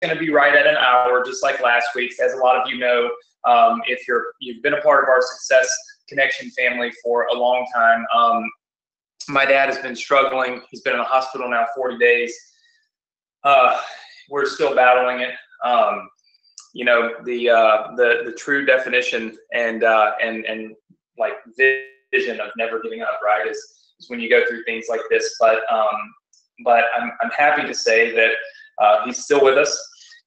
going to be right at an hour, just like last week's. As a lot of you know, if you've been a part of our Success Connection family for a long time, my dad has been struggling. He's been in the hospital now 40 days. We're still battling it. You know, the true definition and like vision of never giving up, right, is when you go through things like this. But I'm happy to say that he's still with us,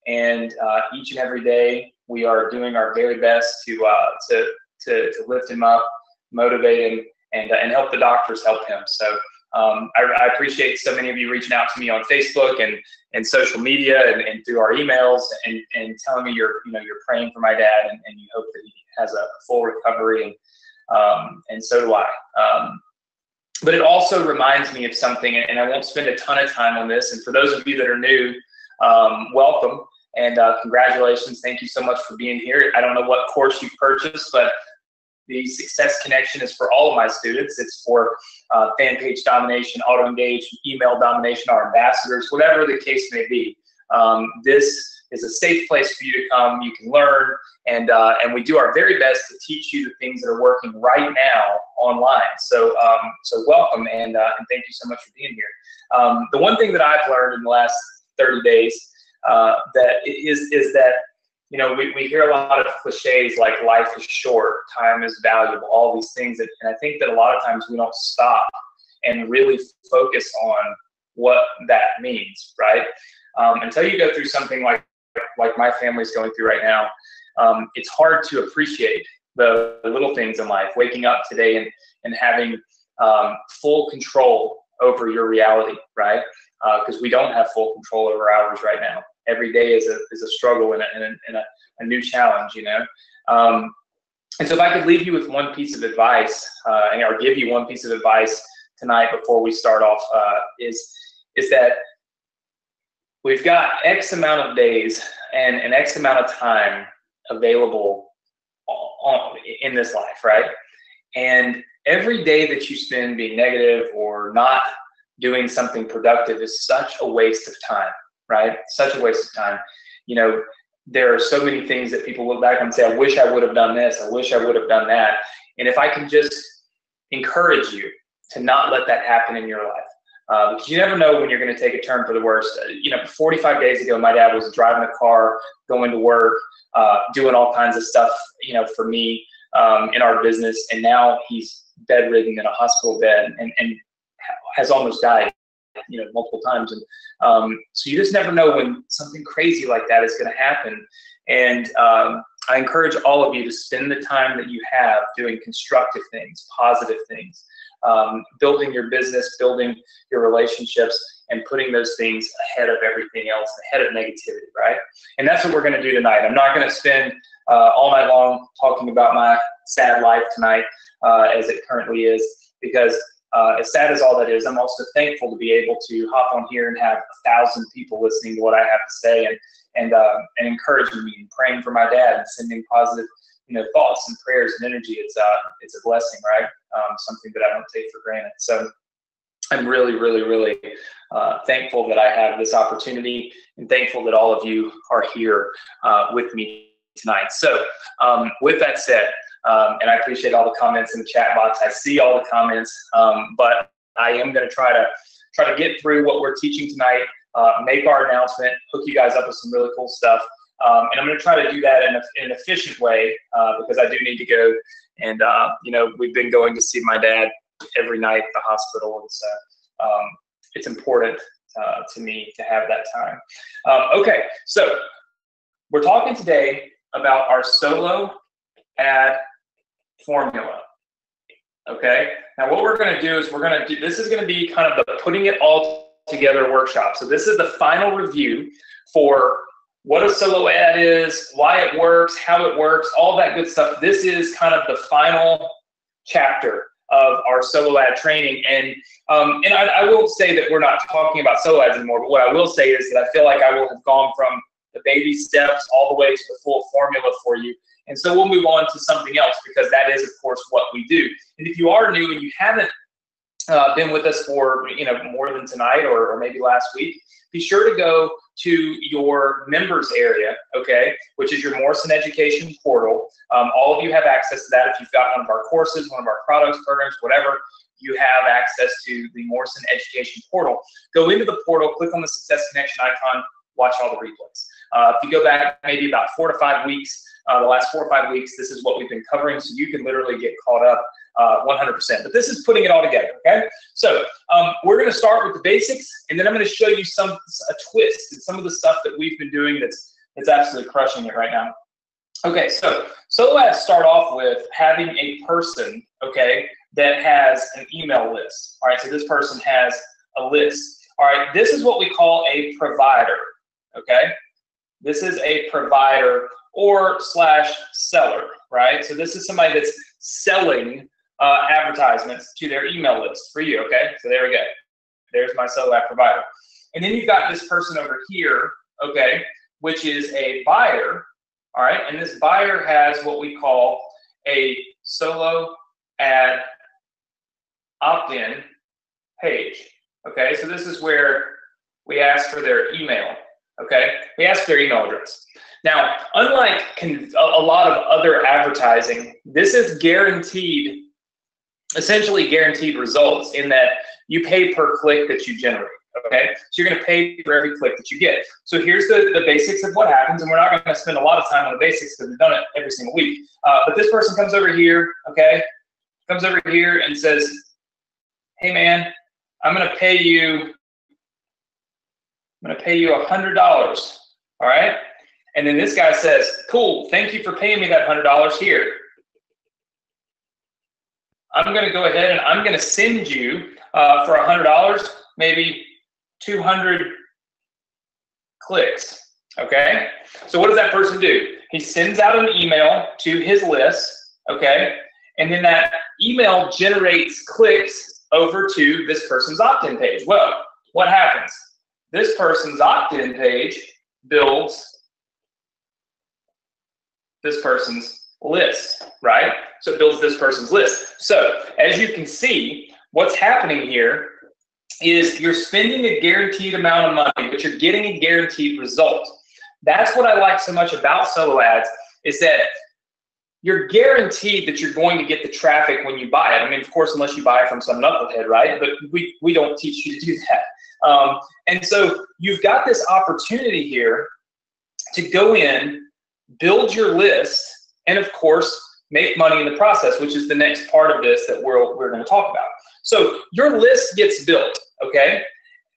and each and every day we are doing our very best to lift him up, motivate him, and help the doctors help him. So I appreciate so many of you reaching out to me on Facebook and social media and through our emails and telling me you're praying for my dad and you hope that he has a full recovery, and so do I. But it also reminds me of something, and I won't spend a ton of time on this. And for those of you that are new, welcome and congratulations. Thank you so much for being here. I don't know what course you purchased, but the Success Connection is for all of my students. It's for fan page domination, auto engage, email domination, our ambassadors, whatever the case may be. This is a safe place for you to come. You can learn, and we do our very best to teach you the things that are working right now online. So welcome, and thank you so much for being here. The one thing that I've learned in the last 30 days is that, you know, we hear a lot of cliches like life is short, time is valuable, all these things. And I think that a lot of times we don't stop and really focus on what that means, right? Until you go through something like my family's going through right now, it's hard to appreciate the little things in life, waking up today and having full control over your reality, right? Because we don't have full control over ours right now. Every day is a struggle and a new challenge, you know. And so if I could leave you with one piece of advice, or give you one piece of advice tonight before we start off, is that we've got X amount of days and an X amount of time available in this life, right? And every day that you spend being negative or not doing something productive is such a waste of time, right? Such a waste of time. You know, there are so many things that people look back and say, I wish I would have done this. I wish I would have done that. And if I can just encourage you to not let that happen in your life. Because you never know when you're going to take a turn for the worst. You know, 45 days ago, my dad was driving a car, going to work, doing all kinds of stuff, you know, for me in our business. And now he's bedridden in a hospital bed and has almost died, you know, multiple times. And so you just never know when something crazy like that is going to happen. And I encourage all of you to spend the time that you have doing constructive things, positive things, building your business, building your relationships, and putting those things ahead of everything else, ahead of negativity, right? And that's what we're going to do tonight. I'm not going to spend all night long talking about my sad life tonight as it currently is, because as sad as all that is, I'm also thankful to be able to hop on here and have 1,000 people listening to what I have to say and encouraging me and praying for my dad and sending positive, you know, thoughts and prayers and energy. It's a blessing, right? Something that I don't take for granted. So I'm really, really, really thankful that I have this opportunity, and thankful that all of you are here with me tonight. So with that said, and I appreciate all the comments in the chat box. I see all the comments, but I am going to try to get through what we're teaching tonight, make our announcement, hook you guys up with some really cool stuff, and I'm going to try to do that in an efficient way because I do need to go. And you know, we've been going to see my dad every night at the hospital, and so it's important to me to have that time. Okay, so we're talking today about our solo ad formula. Okay, now what we're going to do is this is going to be kind of the putting it all together workshop. So this is the final review for what a solo ad is, why it works, how it works, all that good stuff. This is kind of the final chapter of our solo ad training. And I will say that we're not talking about solo ads anymore, but what I will say is that I feel like I will have gone from the baby steps all the way to the full formula for you. And so we'll move on to something else, because that is, of course, what we do. And if you are new and you haven't been with us for, you know, more than tonight or maybe last week, be sure to go to your members area, okay, which is your Morrison Education portal. All of you have access to that. If you've got one of our courses, one of our products, programs, whatever, you have access to the Morrison Education portal. Go into the portal, click on the Success Connection icon, watch all the replays. If you go back maybe about 4 to 5 weeks, the last 4 or 5 weeks, this is what we've been covering, so you can literally get caught up 100%. But this is putting it all together, okay? So we're going to start with the basics, and then I'm going to show you a twist and some of the stuff that we've been doing that's absolutely crushing it right now. Okay, so let's start off with having a person, okay, that has an email list. All right, so this person has a list. All right, this is what we call a provider, okay? This is a provider or / seller, right? So this is somebody that's selling advertisements to their email list for you, okay? So there we go. There's my solo ad provider. And then you've got this person over here, okay, which is a buyer, all right? And this buyer has what we call a solo ad opt-in page, okay? So this is where we ask for their email, okay? We ask for their email address. Now, unlike a lot of other advertising, this is guaranteed, essentially guaranteed results in that you pay per click that you generate, okay? So you're gonna pay for every click that you get. So here's the basics of what happens, and we're not gonna spend a lot of time on the basics because we've done it every single week. But this person comes over here, okay? Comes over here and says, hey man, I'm gonna pay you $100, all right? And then this guy says, cool, thank you for paying me that $100 here. I'm gonna go ahead and I'm gonna send you for $100, maybe 200 clicks, okay? So what does that person do? He sends out an email to his list, okay? And then that email generates clicks over to this person's opt-in page. Well, what happens? This person's opt-in page builds this person's list, right? So it builds this person's list. So as you can see, what's happening here is you're spending a guaranteed amount of money, but you're getting a guaranteed result. That's what I like so much about solo ads, is that you're guaranteed that you're going to get the traffic when you buy it. I mean, of course, unless you buy it from some knucklehead, right? But we don't teach you to do that. And so you've got this opportunity here to go in, build your list, and of course, make money in the process, which is the next part of this that we're going to talk about. So your list gets built, okay?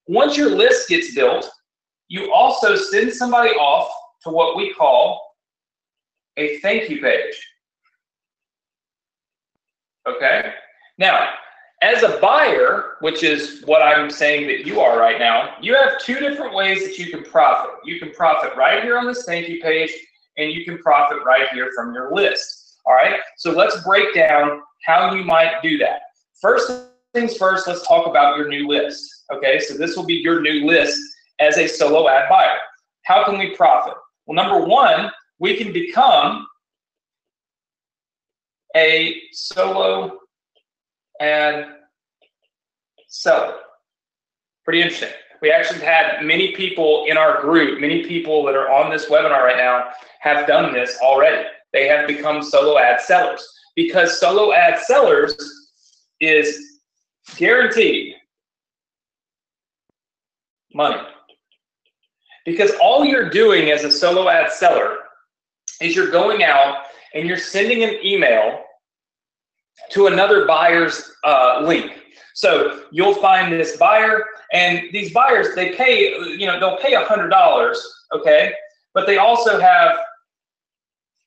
Once your list gets built, you also send somebody off to what we call a thank you page, okay? Now, as a buyer, which is what I'm saying that you are right now, you have 2 different ways that you can profit. You can profit right here on this thank you page, and you can profit right here from your list, all right? So let's break down how you might do that. First things first, let's talk about your new list, okay? So this will be your new list as a solo ad buyer. How can we profit? Well, number 1, we can become a solo ad seller. Pretty interesting. We actually had many people in our group, many people that are on this webinar right now have done this already. They have become solo ad sellers, because solo ad sellers is guaranteed money. Because all you're doing as a solo ad seller is you're going out and you're sending an email to another buyer's link. So you'll find this buyer, and these buyers, they pay, they'll pay $100, okay? But they also have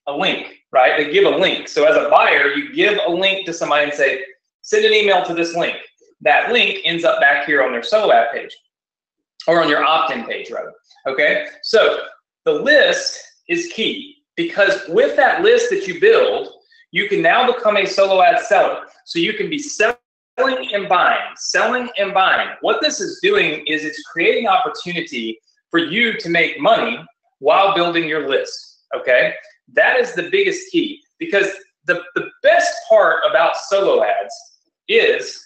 a link, right? They give a link. So as a buyer, you give a link to somebody and say, send an email to this link. That link ends up back here on their solo ad page, or on your opt-in page, rather, okay? So the list is key, because with that list that you build, you can now become a solo ad seller. So you can be selling and buying. What this is doing is it's creating opportunity for you to make money while building your list, okay? That is the biggest key, because the best part about solo ads is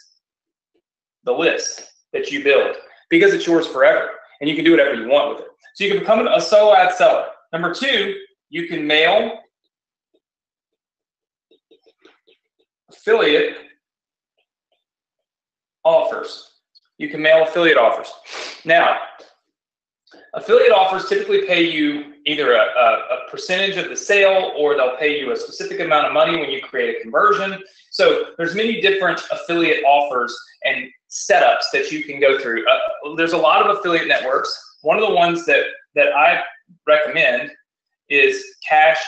the list that you build, because it's yours forever. and you can do whatever you want with it. So you can become a solo ad seller. Number two, you can mail affiliate offers. You can mail affiliate offers. Now, affiliate offers typically pay you either a percentage of the sale, or they'll pay you a specific amount of money when you create a conversion. So there's many different affiliate offers and setups that you can go through. There's a lot of affiliate networks. One of the ones that I recommend is Cash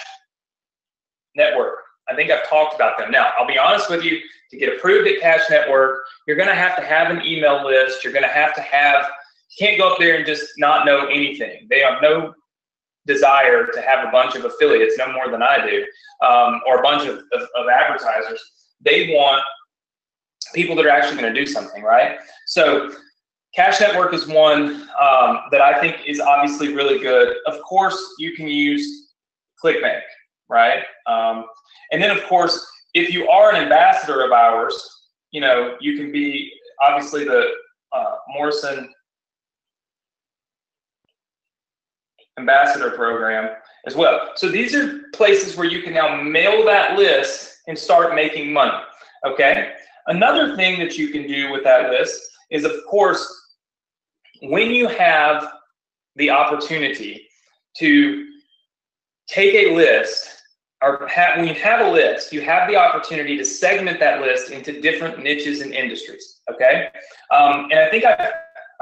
Network. I think I've talked about them. Now, I'll be honest with you, to get approved at Cash Network, you're going to have an email list. You're going to have, you can't go up there and just not know anything. They have no desire to have a bunch of affiliates, no more than I do, or a bunch of advertisers. They want people that are actually going to do something, right? So Cash Network is one that I think is obviously really good. Of course, you can use ClickBank, right? And then, of course, if you are an ambassador of ours, you know, you can be obviously the Morrison ambassador program as well. So these are places where you can now mail that list and start making money, okay? Another thing that you can do with that list is, of course, when you have the opportunity to take a list, or when you have a list, you have the opportunity to segment that list into different niches and industries, okay? And I think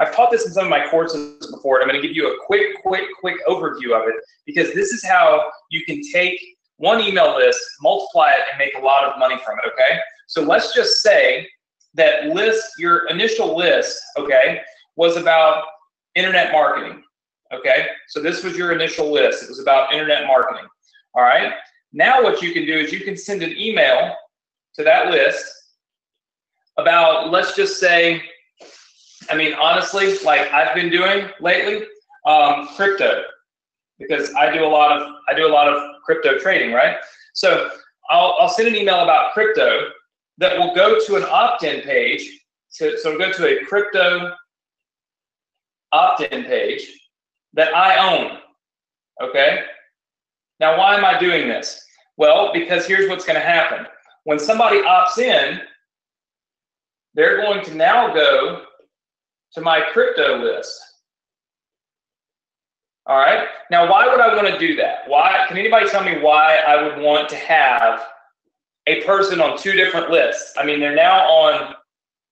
I've taught this in some of my courses before, and I'm going to give you a quick overview of it, because this is how you can take one email list, multiply it, and make a lot of money from it, okay? So let's just say that your initial list, okay, was about internet marketing, okay? So this was your initial list. It was about internet marketing, all right? Now what you can do is you can send an email to that list about, let's just say, I mean, honestly, like I've been doing lately, crypto, because I do a lot of crypto trading, right? So I'll send an email about crypto that will go to an opt-in page. So it'll go to a crypto opt-in page that I own, okay? Now, why am I doing this? Well, because here's what's going to happen. When somebody opts in, they're going to now go to my crypto list. All right. Now, why would I want to do that? Why? Can anybody tell me why I would want to have a person on two different lists? I mean, they're now on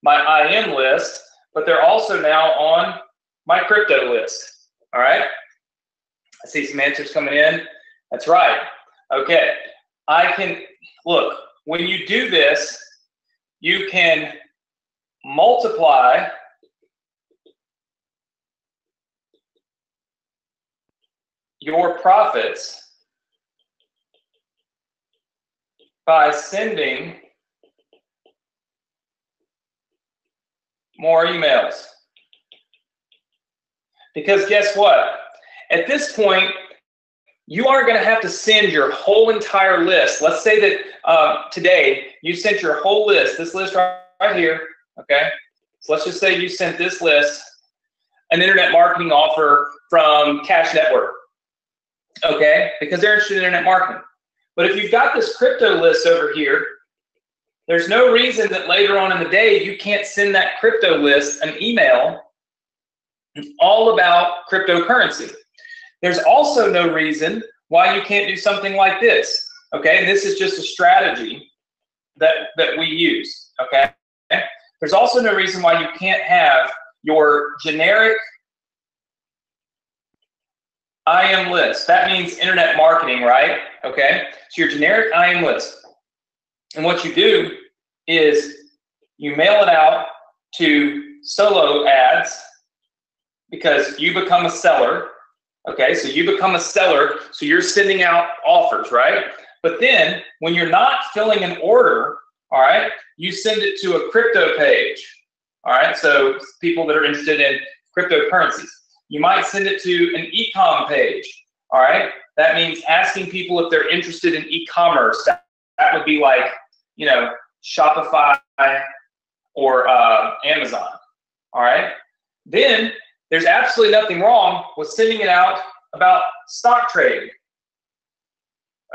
my IM list, but they're also now on my crypto list. All right. I see some answers coming in. That's right. Okay. I can, look, when you do this, you can multiply your profits by sending more emails. Because guess what? At this point, you aren't going to have to send your whole entire list. Let's say that today you sent your whole list, this list right here, okay? So let's just say you sent this list, an internet marketing offer from Cash Network, okay? Because they're interested in internet marketing. But if you've got this crypto list over here, there's no reason that later on in the day you can't send that crypto list an email all about cryptocurrency. There's also no reason why you can't do something like this, okay? And this is just a strategy that we use, okay? There's also no reason why you can't have your generic IM list. That means internet marketing, right? Okay, so your generic IM list. And what you do is you mail it out to solo ads, because you become a seller. Okay, so you become a seller, so you're sending out offers, right? But then when you're not filling an order, all right, you send it to a crypto page, all right? So people that are interested in cryptocurrencies. You might send it to an e-com page, all right? That means asking people if they're interested in e-commerce. That would be like, you know, Shopify or Amazon, all right? Then there's absolutely nothing wrong with sending it out about stock trading.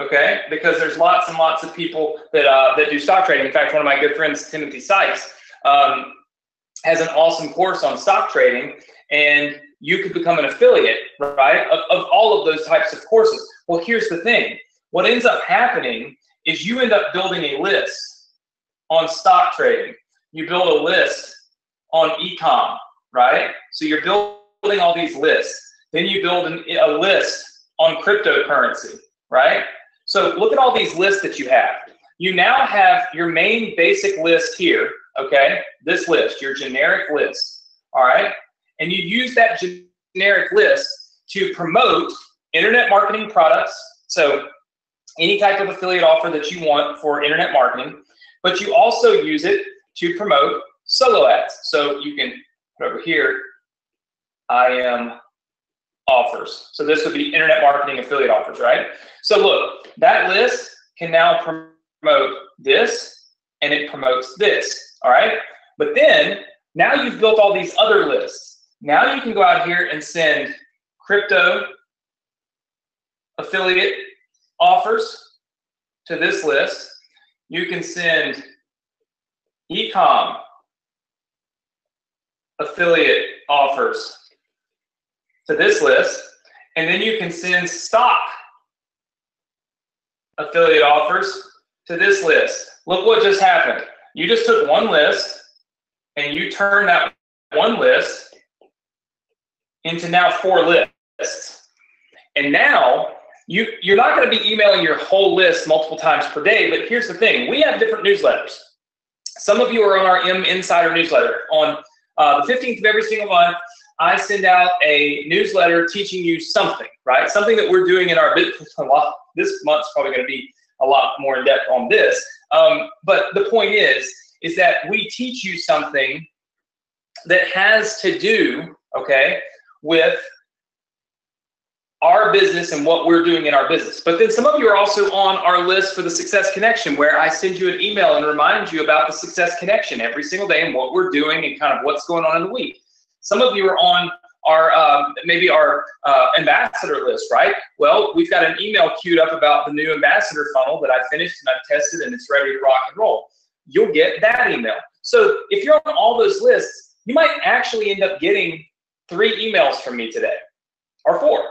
Okay, because there's lots and lots of people that that do stock trading. In fact, one of my good friends, Timothy Sykes, has an awesome course on stock trading, and you could become an affiliate, right, of all of those types of courses. Well, here's the thing. What ends up happening is you end up building a list on stock trading. You build a list on e-com, right? So you're building all these lists. Then you build a list on cryptocurrency, right? So look at all these lists that you have. You now have your main basic list here, okay? This list, your generic list, all right? And you use that generic list to promote internet marketing products. So any type of affiliate offer that you want for internet marketing, but you also use it to promote solo ads. So you can put over here, I am offers. So this would be internet marketing affiliate offers, right? So look, that list can now promote this, and it promotes this, all right? But then, now you've built all these other lists. Now you can go out here and send crypto affiliate offers to this list. You can send e-com affiliate offers to this list, and then you can send stock affiliate offers to this list. Look what just happened. You just took one list and you turned that one list into now 4 lists. And now you're not going to be emailing your whole list multiple times per day, but here's the thing. We have different newsletters. Some of you are on our Insider newsletter. On the 15th of every single month, I send out a newsletter teaching you something, right? Something that we're doing in our business. This month's probably going to be a lot more in depth on this. But the point is that we teach you something that has to do, okay, with our business and what we're doing in our business. But then some of you are also on our list for the Success Connection, where I send you an email and remind you about the Success Connection every single day and what we're doing and kind of what's going on in the week. Some of you are on our maybe our ambassador list, right? Well, we've got an email queued up about the new ambassador funnel that I finished and I've tested and it's ready to rock and roll. You'll get that email. So if you're on all those lists, you might actually end up getting 3 emails from me today, or 4.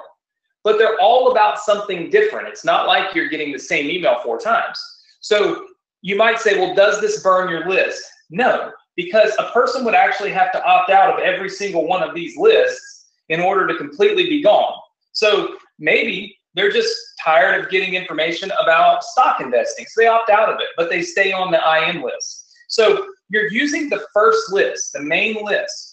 But they're all about something different. It's not like you're getting the same email 4 times. So you might say, well, does this burn your list? No, because a person would actually have to opt out of every single one of these lists in order to completely be gone. So maybe they're just tired of getting information about stock investing, so they opt out of it, but they stay on the IM list. So you're using the first list, the main list,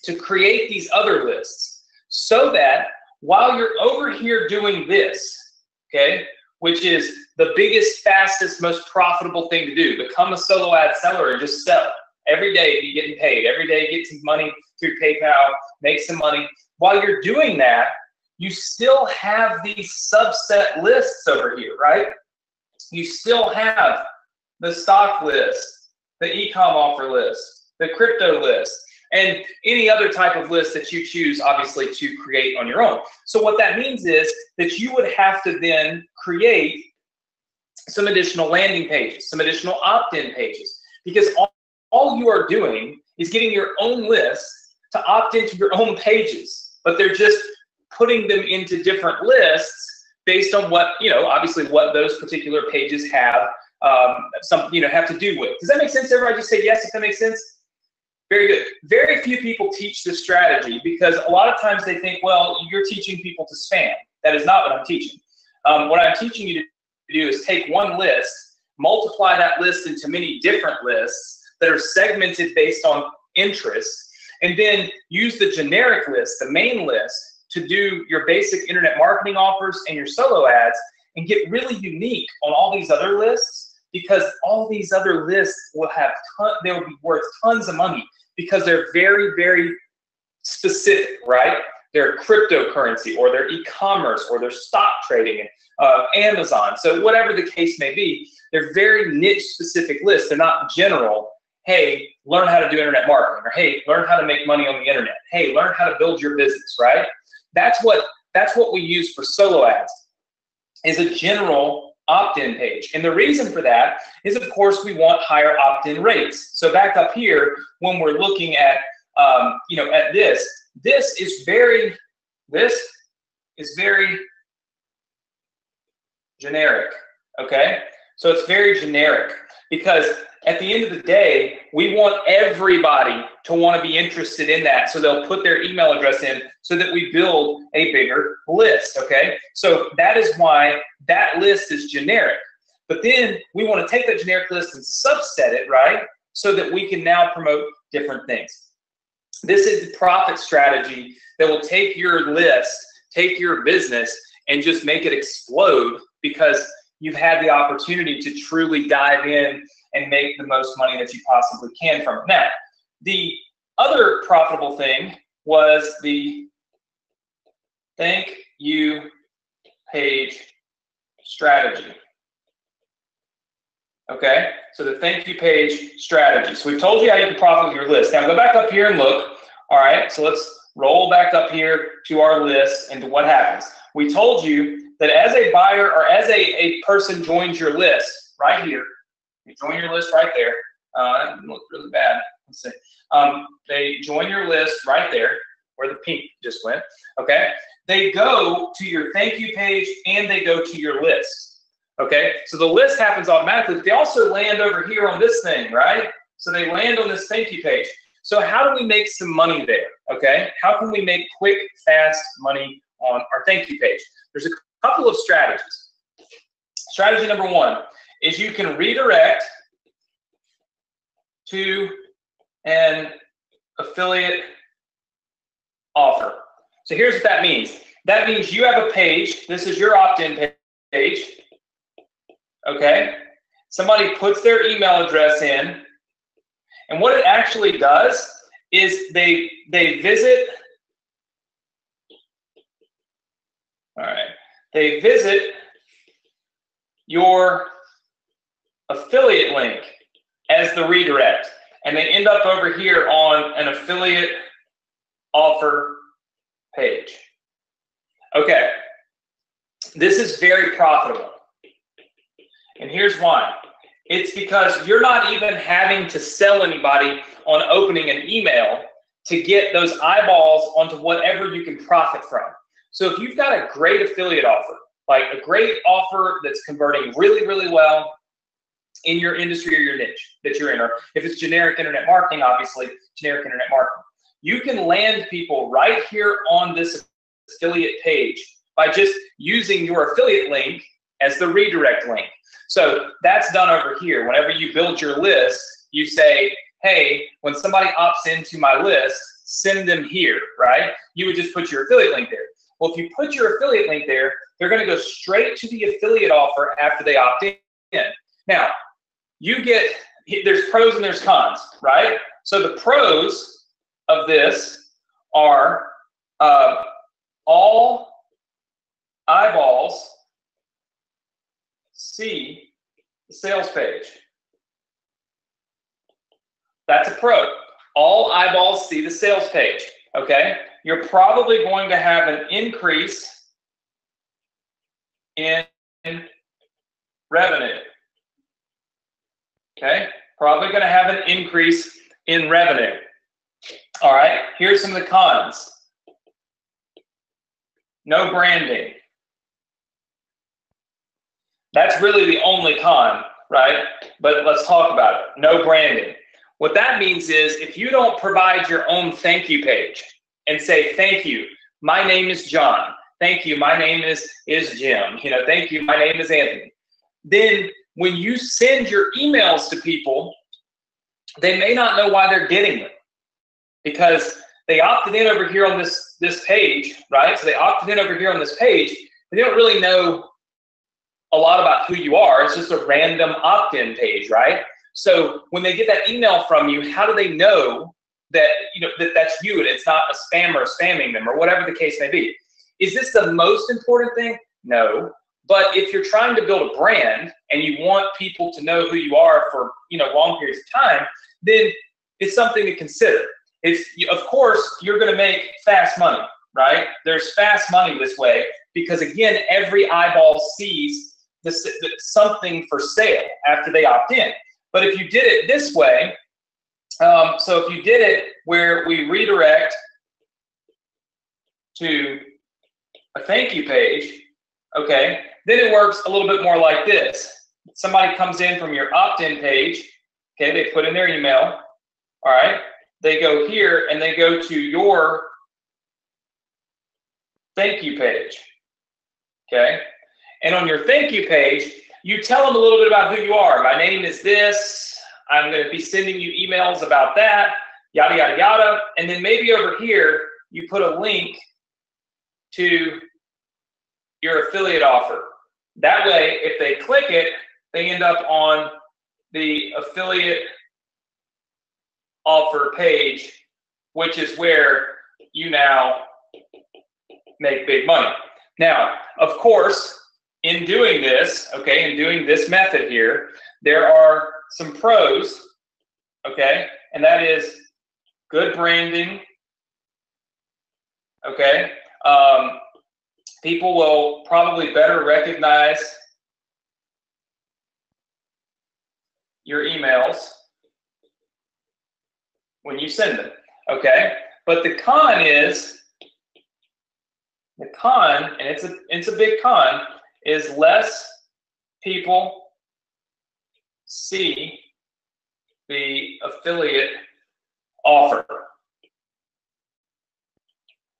to create these other lists so that while you're over here doing this, okay, which is the biggest, fastest, most profitable thing to do, become a solo ad seller and just sell. Every day be getting paid. Every day get some money through PayPal, make some money. While you're doing that, you still have these subset lists over here, right? You still have the stock list, the e-com offer list, the crypto list, and any other type of list that you choose, obviously, to create on your own. So what that means is that you would have to then create some additional landing pages, some additional opt-in pages, because all you are doing is getting your own list to opt into your own pages, but they're just putting them into different lists based on what, obviously what those particular pages have have to do with. Does that make sense? Everybody just say yes if that makes sense. Very good. Very few people teach this strategy because a lot of times they think, well, you're teaching people to spam. That is not what I'm teaching. What I'm teaching you to do is take one list, multiply that list into many different lists that are segmented based on interests, and then use the generic list, the main list, to do your basic internet marketing offers and your solo ads, and get really unique on all these other lists, because all these other lists will have they will be worth tons of money because they're very, very specific, right? They're cryptocurrency, or they're e-commerce, or they're stock trading, and Amazon. So whatever the case may be, they're very niche specific lists. They're not general. Hey, learn how to do internet marketing, or hey, learn how to make money on the internet. Hey, learn how to build your business, right? That's what we use for solo ads, is a general opt-in page. And the reason for that is, of course, we want higher opt-in rates. So back up here, when we're looking at, at this is very generic, okay? So it's very generic, because at the end of the day, we want everybody to want to be interested in that. So they'll put their email address in so that we build a bigger list, okay? So that is why that list is generic. But then we want to take that generic list and subset it, right? So that we can now promote different things. This is the profit strategy that will take your list, take your business, and just make it explode, because you've had the opportunity to truly dive in and make the most money that you possibly can from it. Now, the other profitable thing was the thank you page strategy. Okay, so the thank you page strategy. So we've told you how you can profit with your list. Now go back up here and look. All right, so let's roll back up here to our list and to what happens. We told you that as a buyer, or as a person joins your list right here, you join your list right there. That looked really bad. Let's see. They join your list right there where the pink just went. Okay, they go to your thank you page and they go to your list. Okay, so the list happens automatically, but they also land over here on this thing, right? So they land on this thank you page. So how do we make some money there? Okay, how can we make quick, fast money on our thank you page? There's a couple of strategies. Strategy number one is you can redirect to an affiliate offer. So here's what that means. That means you have a page. This is your opt-in page. Okay, somebody puts their email address in, and what it actually does is they visit. All right, they visit your affiliate link as the redirect, and they end up over here on an affiliate offer page. Okay, this is very profitable. And here's why. It's because you're not even having to sell anybody on opening an email to get those eyeballs onto whatever you can profit from. So if you've got a great affiliate offer, like a great offer that's converting really, really well in your industry or your niche that you're in, or if it's generic internet marketing, obviously, generic internet marketing, you can land people right here on this affiliate page by just using your affiliate link as the redirect link. So that's done over here. Whenever you build your list, you say, hey, when somebody opts into my list, send them here, right? You would just put your affiliate link there. Well, if you put your affiliate link there, they're going to go straight to the affiliate offer after they opt in. Now, there's pros and there's cons, right? So the pros of this are all eyeballs see the sales page. That's a pro. All eyeballs see the sales page, okay? You're probably going to have an increase in revenue, okay? Probably going to have an increase in revenue. All right, here's some of the cons. No branding. That's really the only con, right? But let's talk about it. No branding. What that means is if you don't provide your own thank you page and say, thank you, my name is John. Thank you, my name is Jim. Thank you, my name is Anthony. Then when you send your emails to people, they may not know why they're getting them, because they opted in over here on this page, right? So they opted in over here on this page, but they don't really know a lot about who you are. It's just a random opt-in page, right? So when they get that email from you, how do they know that that's you and it's not a spammer spamming them or whatever the case may be? Is this the most important thing? No. But if you're trying to build a brand and you want people to know who you are for long periods of time, then it's something to consider. Of course, you're going to make fast money, right? There's fast money this way because, again, every eyeball sees something for sale after they opt in. But if you did it this way, so if you did it where we redirect to a thank you page, okay, then it works a little bit more like this. Somebody comes in from your opt-in page, okay, they put in their email, all right, they go here and they go to your thank you page, okay, and on your thank you page, you tell them a little bit about who you are. My name is this, I'm going to be sending you emails about that, yada, yada, yada, and then maybe over here, you put a link to your affiliate offer. That way, if they click it, they end up on the affiliate offer page, which is where you now make big money. Now, of course, in doing this, okay, in doing this method here, there are some pros, okay, and that is good branding, okay. People will probably better recognize your emails when you send them, okay? But the con is, and it's a big con, is less people see the affiliate offer.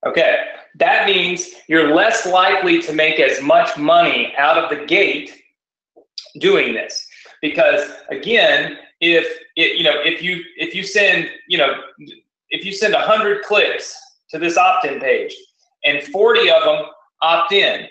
Okay, that means you're less likely to make as much money out of the gate doing this, because again, if you send 100 clicks to this opt-in page and 40 of them opt in,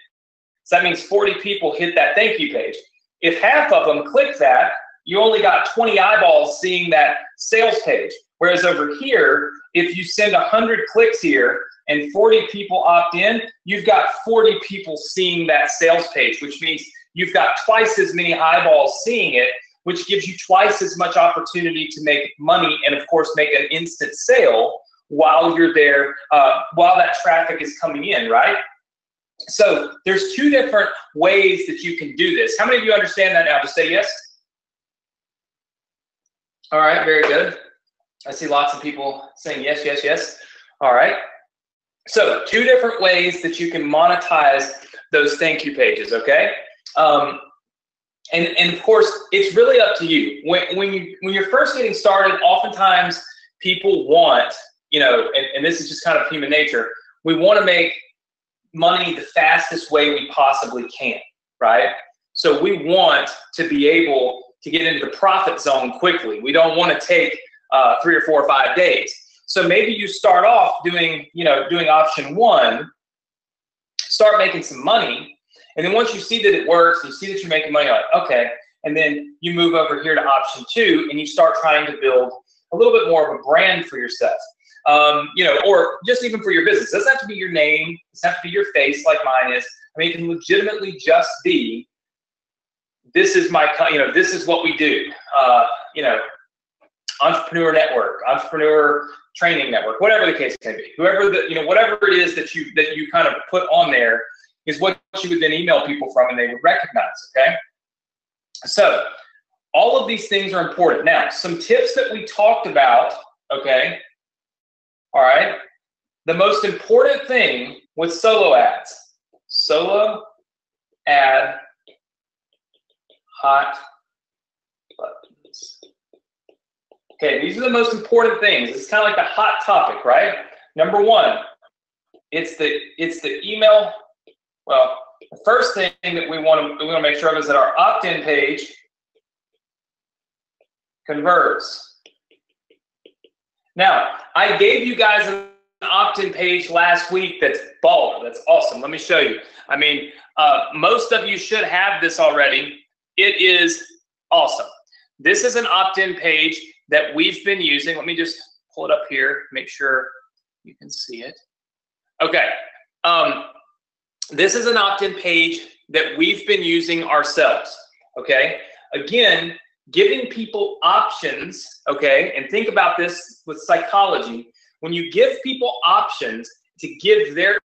so that means 40 people hit that thank you page. If half of them click that, you only got 20 eyeballs seeing that sales page. Whereas over here, if you send 100 clicks here and 40 people opt in, you've got 40 people seeing that sales page, which means you've got twice as many eyeballs seeing it, which gives you twice as much opportunity to make money and, of course, make an instant sale while you're there, while that traffic is coming in, right? So there's two different ways that you can do this. How many of you understand that now? Just say yes. All right, very good. I see lots of people saying yes, yes, yes. All right. So two different ways that you can monetize those thank you pages, okay? And of course, it's really up to you. When you're first getting started, oftentimes people want, and this is just kind of human nature, we want to make money the fastest way we possibly can, right? So we want to be able to get into the profit zone quickly. We don't want to take 3 or 4 or 5 days. So maybe you start off doing option 1, start making some money, and then once you see that it works, you see that you're making money, you're like, okay, and then you move over here to option 2, and you start trying to build a little bit more of a brand for yourself, or just even for your business. It doesn't have to be your name, it doesn't have to be your face like mine is. I mean, it can legitimately just be, this is my, this is what we do, entrepreneur network, entrepreneur training network, whatever the case may be. Whoever whatever it is that you kind of put on there is what you would then email people from, and they would recognize. Okay. So all of these things are important. Now, some tips that we talked about. Okay. All right. The most important thing with solo ads, solo ad hot buttons. Okay, these are the most important things. It's kind of like the hot topic, right? Number 1, it's the email. Well, the first thing that we want to make sure of is that our opt-in page converts. Now, I gave you guys an opt-in page last week that's baller. That's awesome. Let me show you. I mean, most of you should have this already. It is awesome. This is an opt-in page that we've been using. Let me just pull it up here, make sure you can see it. Okay. This is an opt-in page that we've been using ourselves. Okay. Again, Giving people options, okay, and think about this with psychology. When you give people options to give their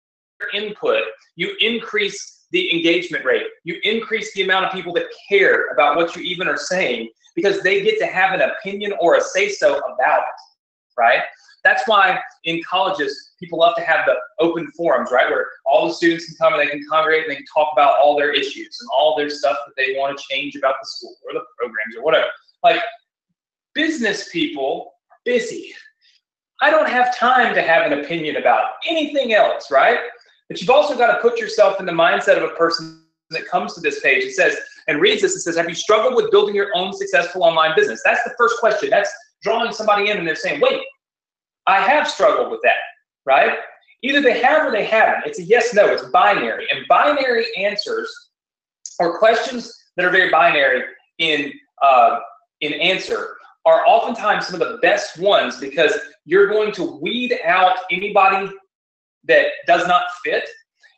input, you increase the engagement rate. You increase the amount of people that care about what you even are saying because they get to have an opinion or a say-so about it, right? That's why in colleges, people love to have the open forums, right? Where all the students can come and they can congregate and they can talk about all their issues and all their stuff that they want to change about the school or the programs or whatever. Like, business people are busy. I don't have time to have an opinion about anything else, right? But you've also got to put yourself in the mindset of a person that comes to this page. It says, and reads this, it says, have you struggled with building your own successful online business? That's the first question. That's drawing somebody in and they're saying, wait, I have struggled with that, right? Either they have or they haven't. It's a yes, no, it's binary. And binary answers, or questions that are very binary in answer, are oftentimes some of the best ones because you're going to weed out anybody that does not fit,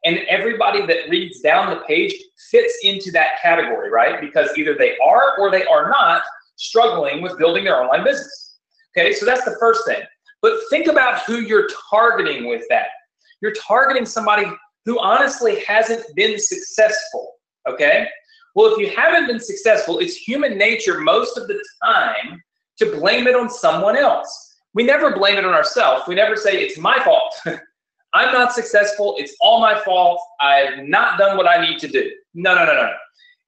and everybody that reads down the page fits into that category, right? Because either they are or they are not struggling with building their online business. Okay, so that's the first thing. But think about who you're targeting with that. You're targeting somebody who honestly hasn't been successful, okay? Well, if you haven't been successful, it's human nature most of the time to blame it on someone else. We never blame it on ourselves. We never say, it's my fault. I'm not successful. It's all my fault. I've not done what I need to do. No, no, no, no.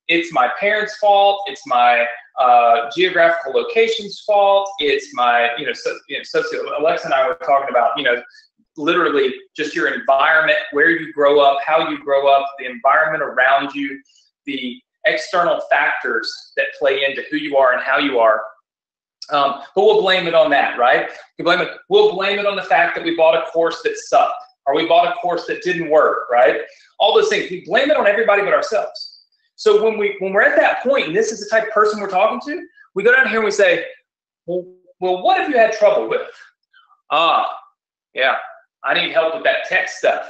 It's my parents' fault. It's my geographical location's fault. It's my, Alexa and I were talking about, literally just your environment, where you grow up, how you grow up, the environment around you, the external factors that play into who you are and how you are. But we'll blame it on that, right? We'll blame it on the fact that we bought a course that sucked, or we bought a course that didn't work, right? All those things. We blame it on everybody but ourselves. So when we're at that point, and this is the type of person we're talking to, we go down here and we say, well, what have you had trouble with? Yeah, I need help with that tech stuff.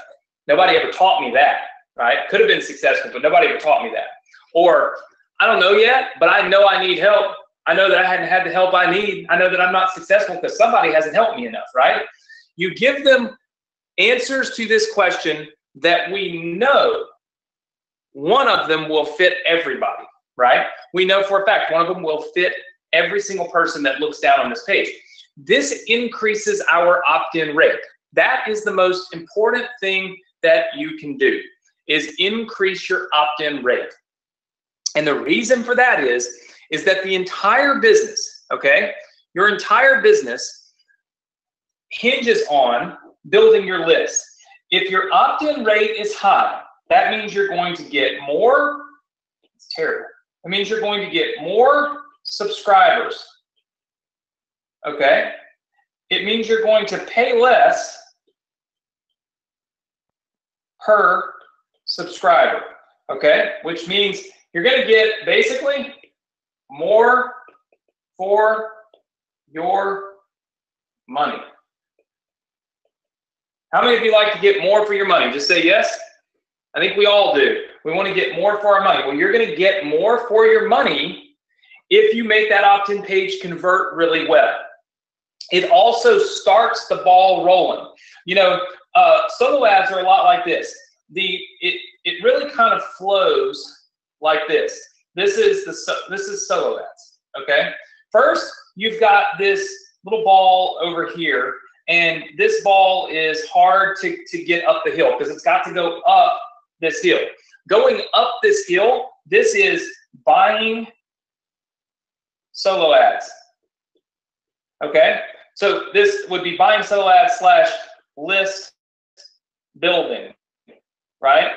Nobody ever taught me that, right? Could have been successful, but nobody ever taught me that. Or, I don't know yet, but I know I need help. I know that I hadn't had the help I need. I know that I'm not successful because somebody hasn't helped me enough, right? You give them answers to this question that we know one of them will fit everybody, right? We know for a fact one of them will fit every single person that looks down on this page. This increases our opt-in rate. That is the most important thing that you can do, is increase your opt-in rate. And the reason for that is that the entire business, okay, your entire business hinges on building your list. If your opt-in rate is high, that means you're going to get more, it's terrible. It means you're going to get more subscribers, okay? It means you're going to pay less per subscriber, okay? Which means you're going to get basically more for your money. How many of you like to get more for your money? Just say yes. I think we all do. We want to get more for our money. Well, you're going to get more for your money if you make that opt-in page convert really well. It also starts the ball rolling. Solo ads are a lot like this. It really kind of flows like this. This is solo ads. Okay. First, you've got this little ball over here, and this ball is hard to get up the hill because it's got to go up this hill. Going up this hill, this is buying solo ads. Okay, so this would be buying solo ads / list building, right?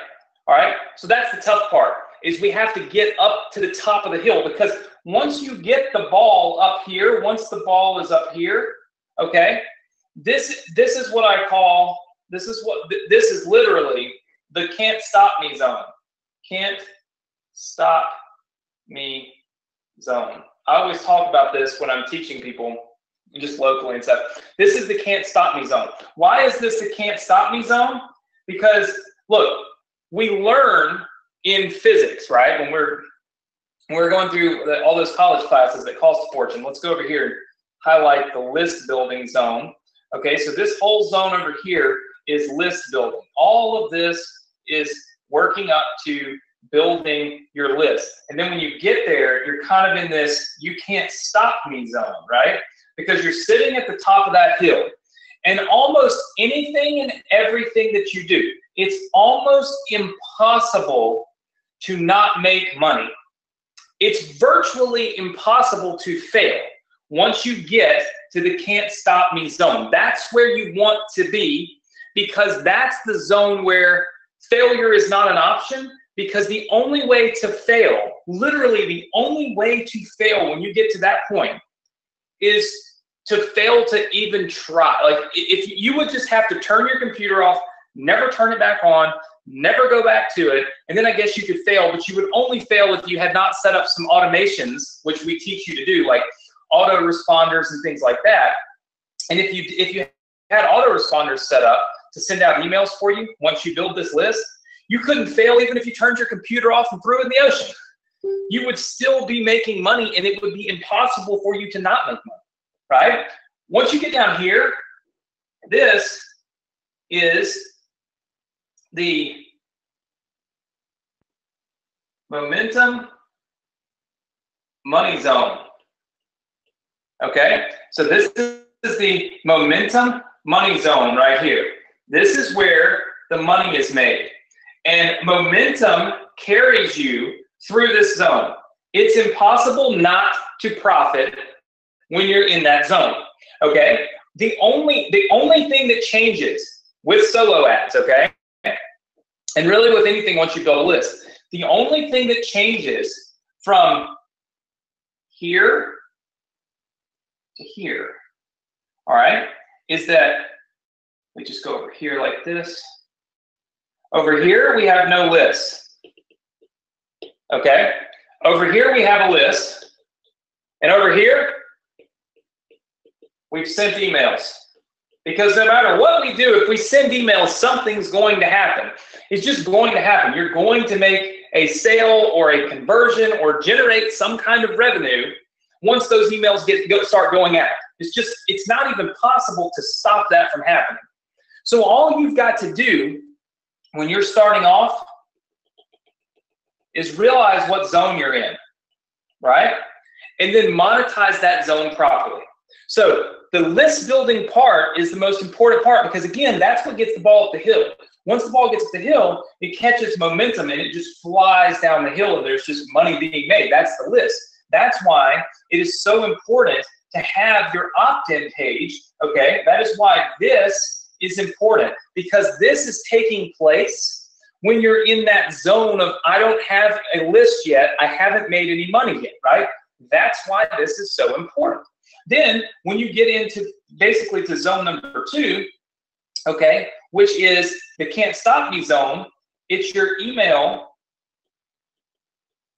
All right, so that's the tough part, is we have to get up to the top of the hill, because once you get the ball up here, once the ball is up here, okay, this is what I call, this is literally the can't stop me zone. Can't stop me zone. I always talk about this when I'm teaching people, just locally and stuff. This is the can't stop me zone. Why is this the can't stop me zone? Because look, we learn in physics, right? When we're We're going through all those college classes that cost a fortune. Let's go over here and highlight the list building zone. Okay, so this whole zone over here is list building. All of this is working up to building your list. And then when you get there, you're kind of in this you can't stop me zone, right? Because you're sitting at the top of that hill. And almost anything and everything that you do, it's almost impossible to not make money. It's virtually impossible to fail once you get to the can't stop me zone. That's where you want to be, because that's the zone where failure is not an option, because the only way to fail, literally the only way to fail when you get to that point is to fail to even try. Like if you would just have to turn your computer off, never turn it back on, never go back to it, and then I guess you could fail, but you would only fail if you had not set up some automations, which we teach you to do, like autoresponders and things like that. And if you had autoresponders set up to send out emails for you once you build this list, you couldn't fail even if you turned your computer off and threw it in the ocean. You would still be making money, and it would be impossible for you to not make money, right? Once you get down here, this is the momentum money zone. Okay, so this is the momentum money zone right here. This is where the money is made. And momentum carries you through this zone. It's impossible not to profit when you're in that zone. Okay, the only thing that changes with solo ads, okay, and really with anything once you build a list, the only thing that changes from here to here, all right, is that we just go over here like this. Over here, we have no list, okay? Over here, we have a list, and over here, we've sent emails. Because no matter what we do, if we send emails, something's going to happen. It's just going to happen. You're going to make a sale or a conversion or generate some kind of revenue once those emails start going out. It's not even possible to stop that from happening. So all you've got to do when you're starting off is realize what zone you're in, right? And then monetize that zone properly. So the list building part is the most important part, because again, that's what gets the ball up the hill. Once the ball gets up the hill, it catches momentum and it just flies down the hill, and there's just money being made. That's the list. That's why it is so important to have your opt-in page, okay? That is why this is important, because this is taking place when you're in that zone of, I don't have a list yet, I haven't made any money yet, right? That's why this is so important. Then when you get into basically to zone number 2, okay, which is the can't stop me zone, it's your email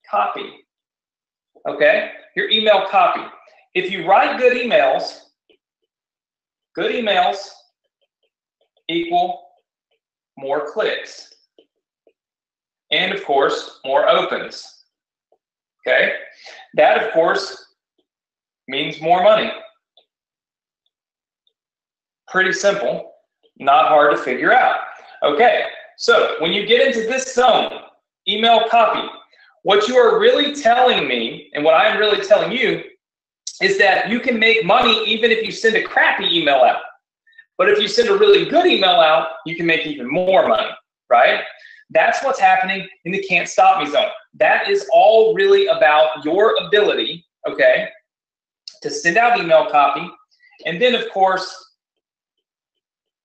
copy, okay? Your email copy. If you write good emails equal more clicks. And of course, more opens, okay? That of course means more money. Pretty simple, not hard to figure out. Okay, so when you get into this zone, email copy, what you are really telling me, and what I'm really telling you, is that you can make money even if you send a crappy email out. But if you send a really good email out, you can make even more money, right? That's what's happening in the can't stop me zone. That is all really about your ability, okay, to send out email copy, and then of course,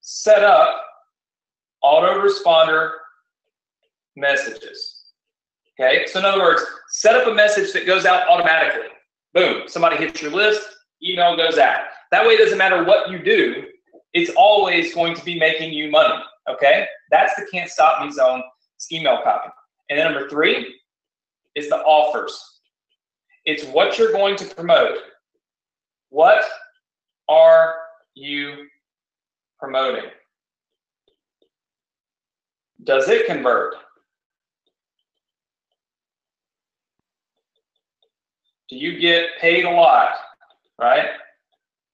set up autoresponder messages, okay? So in other words, set up a message that goes out automatically. Boom, somebody hits your list, email goes out. That way it doesn't matter what you do, it's always going to be making you money, okay? That's the can't stop me zone, it's email copy. And then number 3 is the offers. It's what you're going to promote. What are you promoting? Does it convert? Do you get paid a lot, right?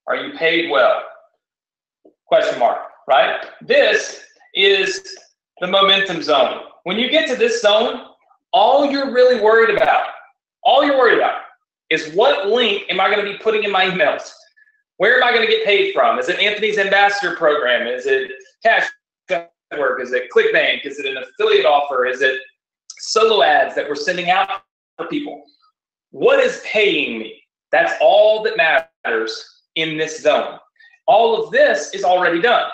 Are you paid well? Question mark, right? This is the momentum zone. When you get to this zone, all you're really worried about, is what link am I going to be putting in my emails? Where am I going to get paid from? Is it Anthony's Ambassador Program? Is it Cash Network? Is it ClickBank? Is it an affiliate offer? Is it solo ads that we're sending out for people? What is paying me? That's all that matters in this zone. All of this is already done.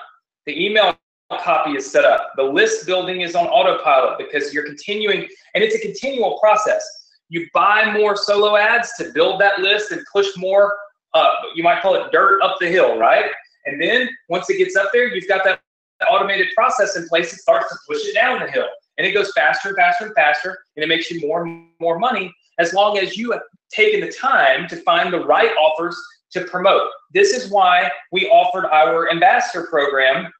The email copy is set up. The list building is on autopilot because you're continuing, and it's a continual process. You buy more solo ads to build that list and push more, you might call it dirt up the hill, right? And then once it gets up there, you've got that automated process in place. It starts to push it down the hill. And it goes faster and faster and faster, and it makes you more and more money as long as you have taken the time to find the right offers to promote. This is why we offered our ambassador program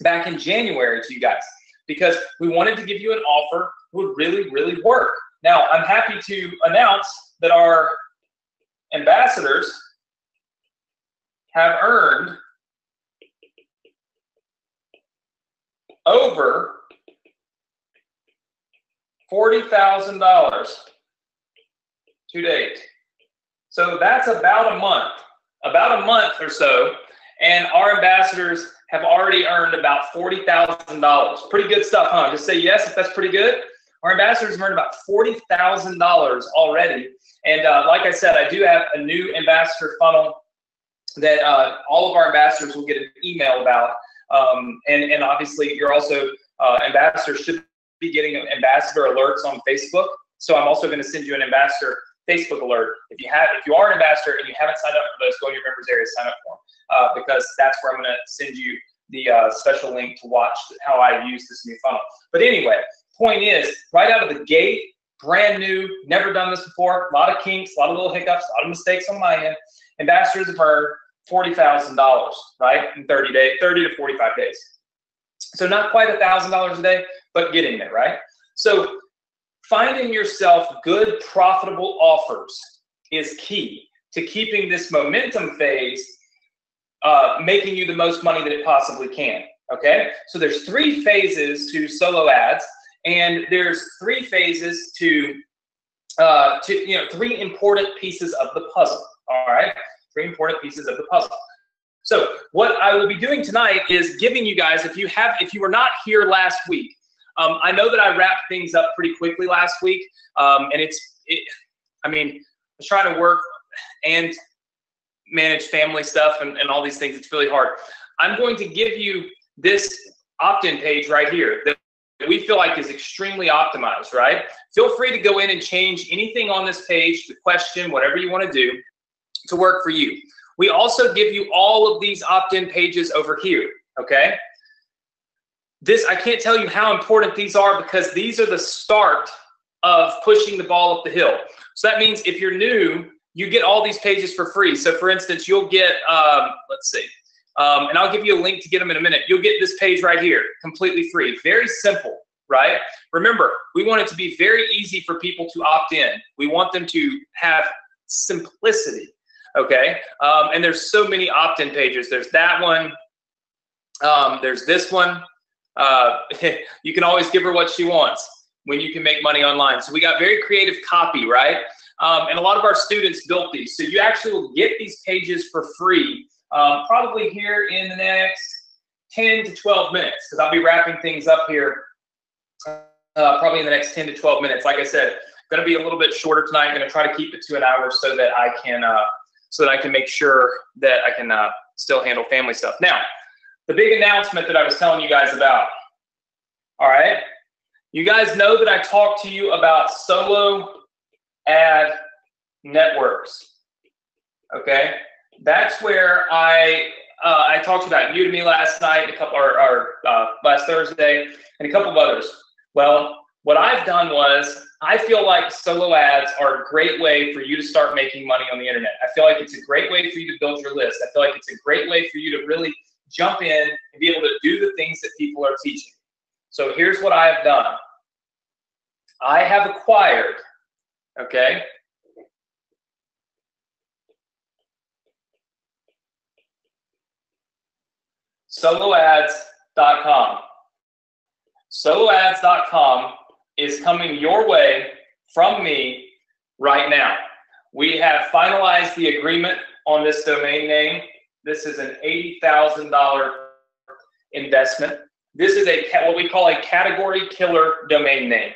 back in January to you guys, because we wanted to give you an offer that would really, really work. Now, I'm happy to announce that our ambassadors have earned over $40,000 to date. So that's about a month or so, and our ambassadors have already earned about $40,000. Pretty good stuff, huh? Just say yes if that's pretty good. Our ambassadors have earned about $40,000 already. And like I said, I do have a new ambassador funnel that all of our ambassadors will get an email about. And obviously, you're also, ambassadors should be getting ambassador alerts on Facebook. So I'm also going to send you an ambassador Facebook alert. If you are an ambassador and you haven't signed up for those, go to your members area, sign up for them, because that's where I'm going to send you the special link to watch how I use this new funnel. But anyway, point is, right out of the gate, brand new, never done this before, a lot of kinks, a lot of little hiccups, a lot of mistakes on my end. Ambassadors have earned $40,000, right, in 30 to 45 days. So not quite $1,000 a day, but getting there, right? So finding yourself good, profitable offers is key to keeping this momentum phase making you the most money that it possibly can, okay? So there's 3 phases to solo ads, and there's 3 phases to 3 important pieces of the puzzle, all right? 3 important pieces of the puzzle. So what I will be doing tonight is giving you guys, if you were not here last week, I know that I wrapped things up pretty quickly last week, and I was trying to work and manage family stuff and all these things. It's really hard. I'm going to give you this opt-in page right here that we feel like is extremely optimized, right? Feel free to go in and change anything on this page, the question, whatever you want to do to work for you. We also give you all of these opt-in pages over here, okay? I can't tell you how important these are because these are the start of pushing the ball up the hill. So that means if you're new, you get all these pages for free. So for instance, you'll get, let's see, and I'll give you a link to get them in a minute. You'll get this page right here, completely free. Very simple, right? Remember, we want it to be very easy for people to opt in. We want them to have simplicity, okay? And there's so many opt-in pages. There's that one. There's this one. You can always give her what she wants when you can make money online. So we got very creative copy, right? And a lot of our students built these. So you actually will get these pages for free, probably here in the next 10 to 12 minutes, because I'll be wrapping things up here probably in the next 10 to 12 minutes. Like I said, going to be a little bit shorter tonight. I'm going to try to keep it to an hour so that I can make sure that I can still handle family stuff. Now, the big announcement that I was telling you guys about. All right, you guys know that I talked to you about solo ad networks. Okay, that's where I talked about Udemy last night, last Thursday, and a couple of others. Well, what I've done was I feel like solo ads are a great way for you to start making money on the internet. I feel like it's a great way for you to build your list. I feel like it's a great way for you to really jump in and be able to do the things that people are teaching. So here's what I have done. I have acquired, okay, soloads.com. Soloads.com is coming your way from me right now. We have finalized the agreement on this domain name. This is an $80,000 investment. This is what we call a category killer domain name.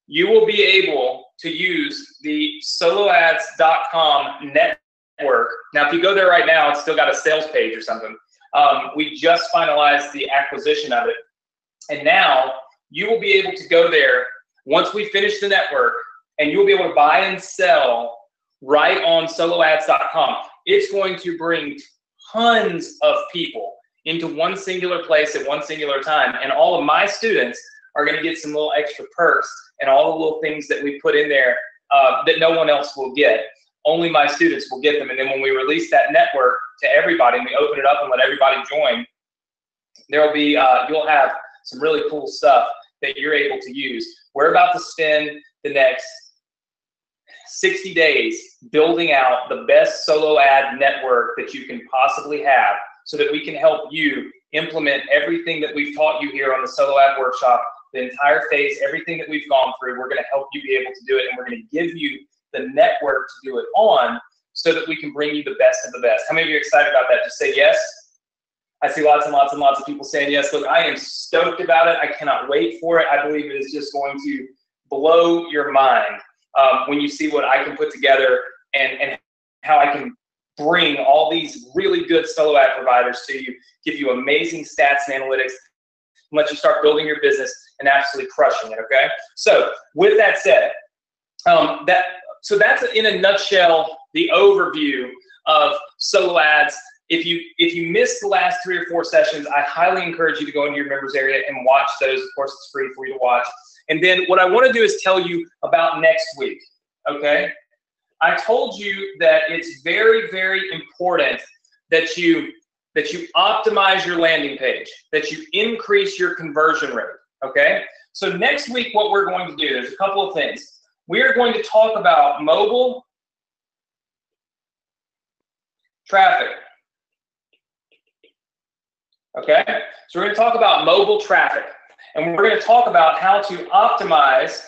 You will be able to use the soloads.com network. Now, if you go there right now, it's still got a sales page or something. We just finalized the acquisition of it. And now you will be able to go there once we finish the network, and you'll be able to buy and sell right on soloads.com. It's going to bring tons of people into one singular place at one singular time. And all of my students are going to get some little extra perks and all the little things that we put in there that no one else will get. Only my students will get them. And then when we release that network to everybody and we open it up and let everybody join, there'll be, you'll have some really cool stuff that you're able to use. We're about to spend the next 60 days building out the best solo ad network that you can possibly have so that we can help you implement everything that we've taught you here on the Solo Ad Workshop, the entire phase, everything that we've gone through. We're going to help you be able to do it, and we're going to give you the network to do it on so that we can bring you the best of the best. How many of you are excited about that? Just say yes. I see lots and lots and lots of people saying yes. Look, I am stoked about it. I cannot wait for it. I believe it is just going to blow your mind when you see what I can put together and how I can bring all these really good solo ad providers to you, give you amazing stats and analytics, and let you start building your business and absolutely crushing it, okay? So with that said, so that's in a nutshell the overview of solo ads. If you missed the last 3 or 4 sessions, I highly encourage you to go into your members area and watch those. Of course, it's free for you to watch. And then what I want to do is tell you about next week, okay? I told you that it's very, very important that you optimize your landing page, that you increase your conversion rate, okay? So next week, what we're going to do, there's a couple of things. We are going to talk about mobile traffic. Okay, so we're going to talk about mobile traffic, and we're going to talk about how to optimize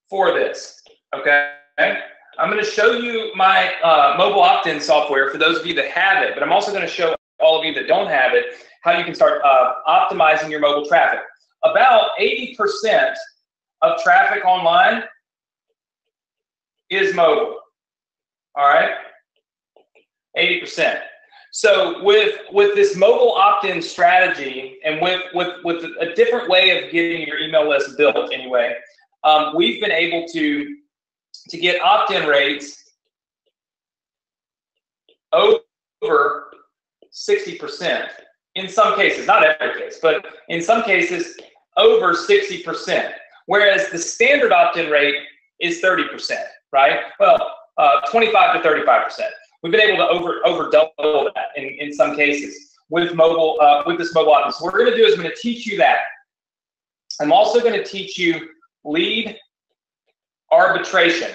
for this. Okay, I'm going to show you my mobile opt-in software for those of you that have it, but I'm also going to show all of you that don't have it how you can start optimizing your mobile traffic. About 80% of traffic online is mobile. All right, 80%. So with this mobile opt-in strategy and with a different way of getting your email list built anyway, we've been able to get opt-in rates over 60%. In some cases, not every case, but in some cases over 60%. Whereas the standard opt-in rate is 30%, right? Well, 25 to 35%. We've been able to over double that in some cases with mobile with this mobile opt-in. So what we're going to do is I'm going to teach you that. I'm also going to teach you lead arbitration,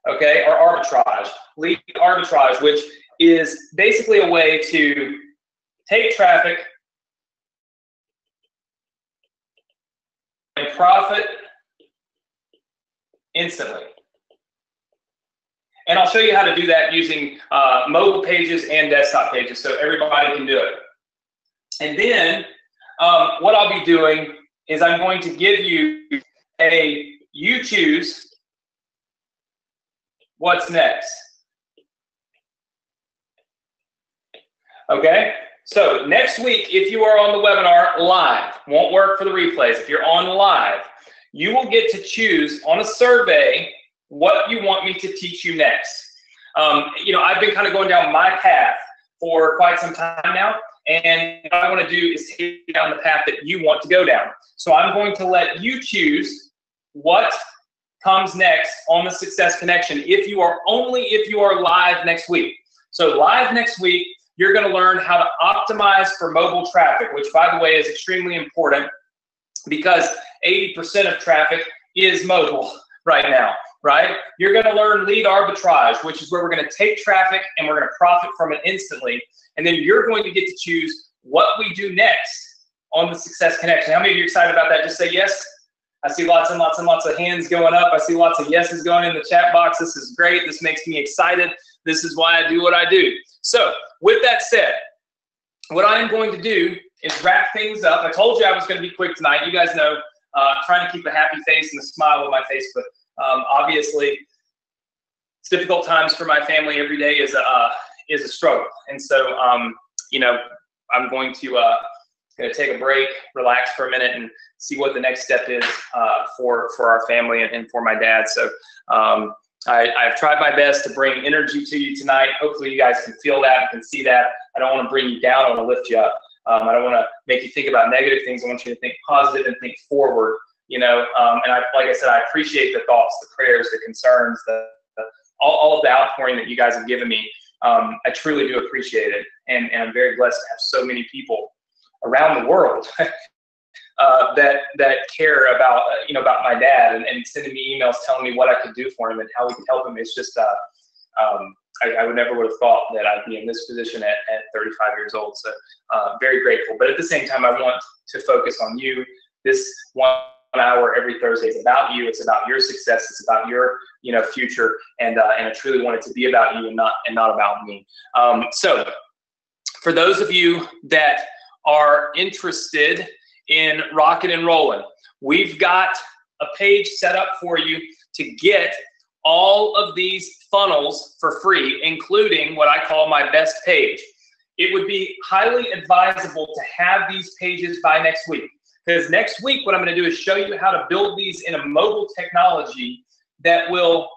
okay, or arbitrage. Lead arbitrage, which is basically a way to take traffic and profit instantly. And I'll show you how to do that using mobile pages and desktop pages so everybody can do it. And then what I'll be doing is I'm going to give you you choose what's next. Okay? So next week, if you are on the webinar live, won't work for the replays. If you're on live, you will get to choose on a survey what you want me to teach you next. You know, I've been kind of going down my path for quite some time now, and what I want to do is take you down the path that you want to go down. So I'm going to let you choose what comes next on the Success Connection if you are live next week. So live next week, you're going to learn how to optimize for mobile traffic, which, by the way, is extremely important because 80% of traffic is mobile right now. Right? You're going to learn lead arbitrage, which is where we're going to take traffic and we're going to profit from it instantly. And then you're going to get to choose what we do next on the Success Connection. How many of you are excited about that? Just say yes. I see lots and lots and lots of hands going up. I see lots of yeses going in the chat box. This is great. This makes me excited. This is why I do what I do. So with that said, what I am going to do is wrap things up. I told you I was going to be quick tonight. You guys know, trying to keep a happy face and a smile on my face, but obviously it's difficult times for my family. Every day is a struggle. And so, you know, I'm going to take a break, relax for a minute, and see what the next step is for our family and for my dad. So I've tried my best to bring energy to you tonight. Hopefully you guys can feel that and can see that. I don't want to bring you down. I want to lift you up. I don't want to make you think about negative things. I want you to think positive and think forward, you know. And like I said, I appreciate the thoughts, the prayers, the concerns, all of the outpouring that you guys have given me. I truly do appreciate it. And I'm very blessed to have so many people around the world that care about about my dad and sending me emails telling me what I could do for him and how we could help him. It's just I would never would have thought that I'd be in this position at 35 years old. So very grateful. But at the same time, I want to focus on you. This 1 hour every Thursday is about you. It's about your success. It's about your future. And I truly want it to be about you and not about me. So for those of you that are interested in rocking and rolling, we've got a page set up for you to get all of these funnels for free, including what I call my best page. It would be highly advisable to have these pages by next week, because next week what I'm going to do is show you how to build these in a mobile technology that will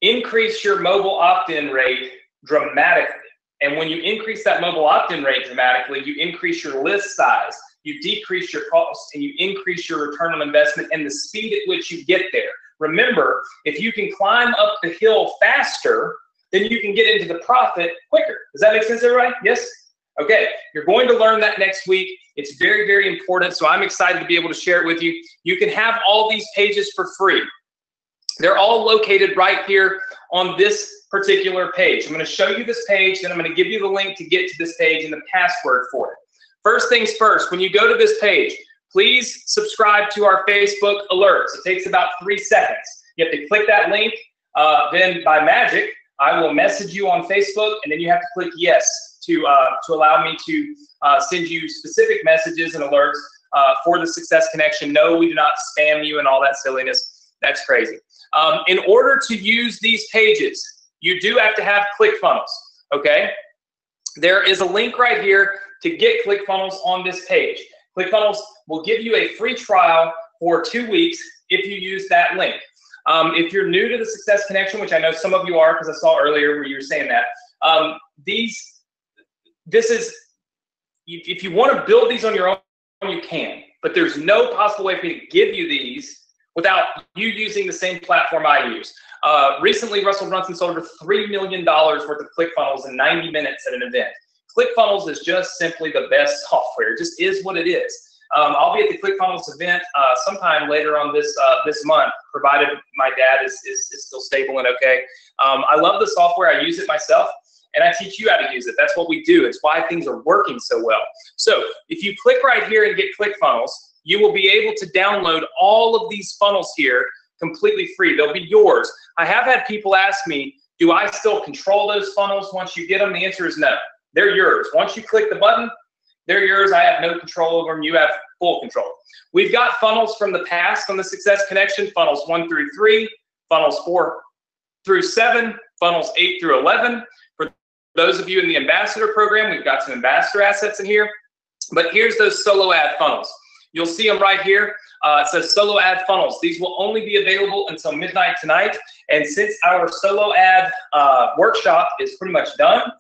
increase your mobile opt-in rate dramatically. And when you increase that mobile opt-in rate dramatically, you increase your list size, you decrease your cost, and you increase your return on investment and the speed at which you get there. Remember, if you can climb up the hill faster, then you can get into the profit quicker. Does that make sense, everybody? Yes? Okay, you're going to learn that next week. It's very, very important, so I'm excited to be able to share it with you. You can have all these pages for free. They're all located right here on this particular page. I'm going to show you this page, then I'm going to give you the link to get to this page and the password for it. First things first, when you go to this page, please subscribe to our Facebook alerts. It takes about 3 seconds. You have to click that link. Then by magic, I will message you on Facebook, and then you have to click yes to allow me to send you specific messages and alerts for the Success Connection. No, we do not spam you and all that silliness. That's crazy. In order to use these pages, you do have to have ClickFunnels, okay? There is a link right here to get ClickFunnels on this page. ClickFunnels will give you a free trial for 2 weeks if you use that link. If you're new to the Success Connection, which I know some of you are because I saw earlier where you were saying that, if you want to build these on your own, you can. But there's no possible way for me to give you these without you using the same platform I use. Recently, Russell Brunson sold over $3 million worth of ClickFunnels in 90 minutes at an event. ClickFunnels is just simply the best software. It just is what it is. I'll be at the ClickFunnels event sometime later on this month, provided my dad is still stable and okay. I love the software. I use it myself, and I teach you how to use it. That's what we do. It's why things are working so well. So if you click right here and get ClickFunnels, you will be able to download all of these funnels here completely free. They'll be yours. I have had people ask me, do I still control those funnels once you get them? The answer is no. They're yours. Once you click the button, they're yours. I have no control over them. You have full control. We've got funnels from the past on the Success Connection, funnels 1 through 3, funnels 4 through 7, funnels 8 through 11. For those of you in the Ambassador program, we've got some Ambassador assets in here. But here's those solo ad funnels. You'll see them right here. It says solo ad funnels. These will only be available until midnight tonight. And since our solo ad workshop is pretty much done,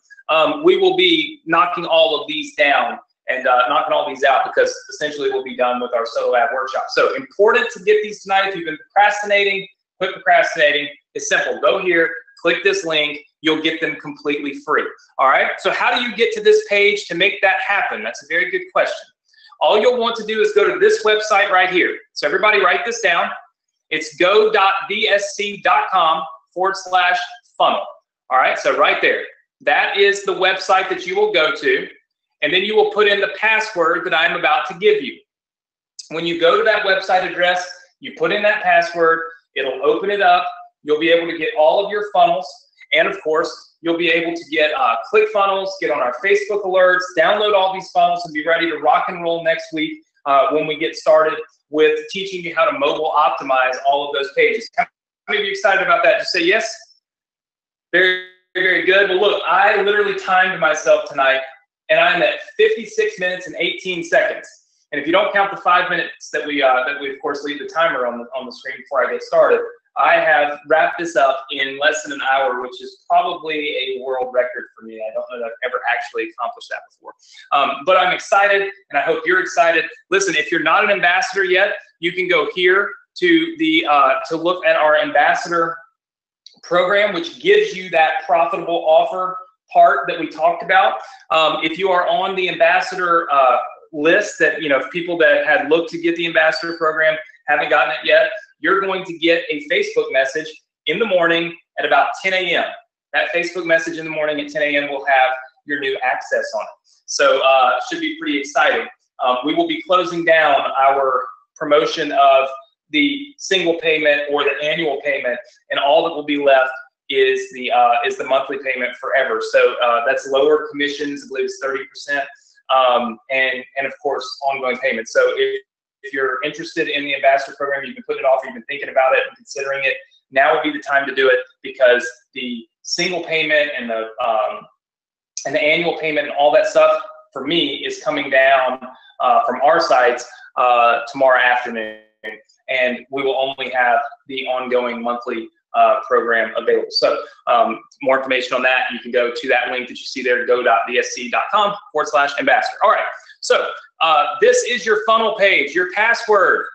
we will be knocking all of these down and knocking all these out, because essentially we'll be done with our solo ad workshop. So important to get these tonight. If you've been procrastinating, quit procrastinating. It's simple. Go here, click this link. You'll get them completely free. All right. So how do you get to this page to make that happen? That's a very good question. All you'll want to do is go to this website right here. So everybody write this down. It's go.vsc.com/funnel. All right. So right there. That is the website that you will go to. and then you will put in the password that I'm about to give you. When you go to that website address, you put in that password, it'll open it up. You'll be able to get all of your funnels, and of course, you'll be able to get ClickFunnels, get on our Facebook alerts, download all these funnels, and be ready to rock and roll next week when we get started with teaching you how to mobile optimize all of those pages. How many of you excited about that? Just say yes. Very, very good. Well, look, I literally timed myself tonight, and I'm at 56 minutes and 18 seconds. And if you don't count the 5 minutes that we of course leave the timer on the screen before I get started, I have wrapped this up in less than an hour, which is probably a world record for me. I don't know that I've ever actually accomplished that before. But I'm excited, and I hope you're excited. Listen, if you're not an ambassador yet, you can go here to the to look at our ambassador program, which gives you that profitable offer part that we talked about. If you are on the ambassador list, that people that had looked to get the ambassador program haven't gotten it yet, you're going to get a Facebook message in the morning at about 10 a.m. That Facebook message in the morning at 10 a.m. will have your new access on it. So it should be pretty exciting. We will be closing down our promotion of the single payment or the annual payment, and all that will be left is the monthly payment forever. So that's lower commissions, I believe it's 30%, and of course ongoing payments. So if you're interested in the ambassador program, you've been putting it off, you've been thinking about it and considering it, now would be the time to do it, because the single payment and the annual payment and all that stuff for me is coming down from our sites tomorrow afternoon, and we will only have the ongoing monthly program available. So more information on that, you can go to that link that you see there, go.dsc.com/ambassador. All right, so this is your funnel page. Your password,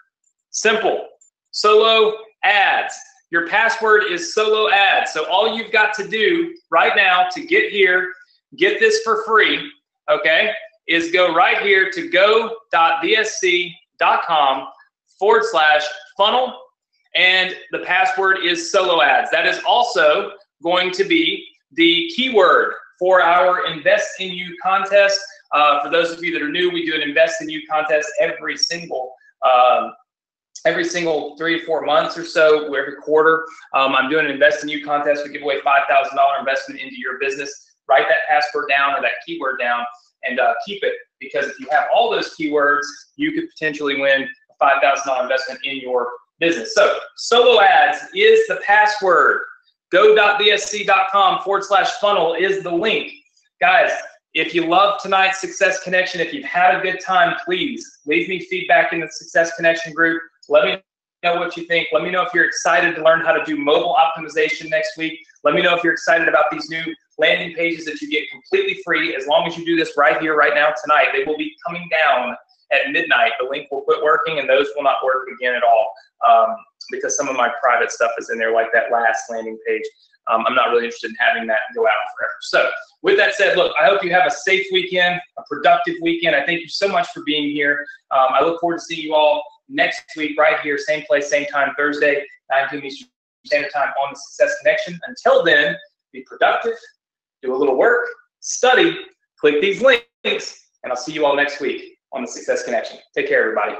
simple, solo ads. Your password is solo ads. So all you've got to do right now to get here, get this for free, okay, is go right here to go.dsc.com/funnel, and the password is solo ads. That is also going to be the keyword for our Invest in You contest. For those of you that are new, we do an Invest in You contest every single 3 to 4 months or so, every quarter. I'm doing an Invest in You contest. We give away $5,000 investment into your business. Write that password down or that keyword down, and keep it, because if you have all those keywords, you could potentially win a $5,000 investment in your business. So solo ads is the password. Go.bsc.com/funnel is the link. Guys, if you love tonight's Success Connection, if you've had a good time, please leave me feedback in the Success Connection group. Let me know what you think. Let me know if you're excited to learn how to do mobile optimization next week. Let me know if you're excited about these new landing pages that you get completely free as long as you do this right here, right now, tonight. They will be coming down at midnight. The link will quit working, and those will not work again at all, because some of my private stuff is in there, like that last landing page. I'm not really interested in having that go out forever. So with that said, look, I hope you have a safe weekend, a productive weekend. I thank you so much for being here. I look forward to seeing you all next week right here, same place, same time, Thursday, 9 p.m. Eastern Standard Time on the Success Connection. Until then, be productive, do a little work, study, click these links, and I'll see you all next week on the Success Connection. Take care, everybody.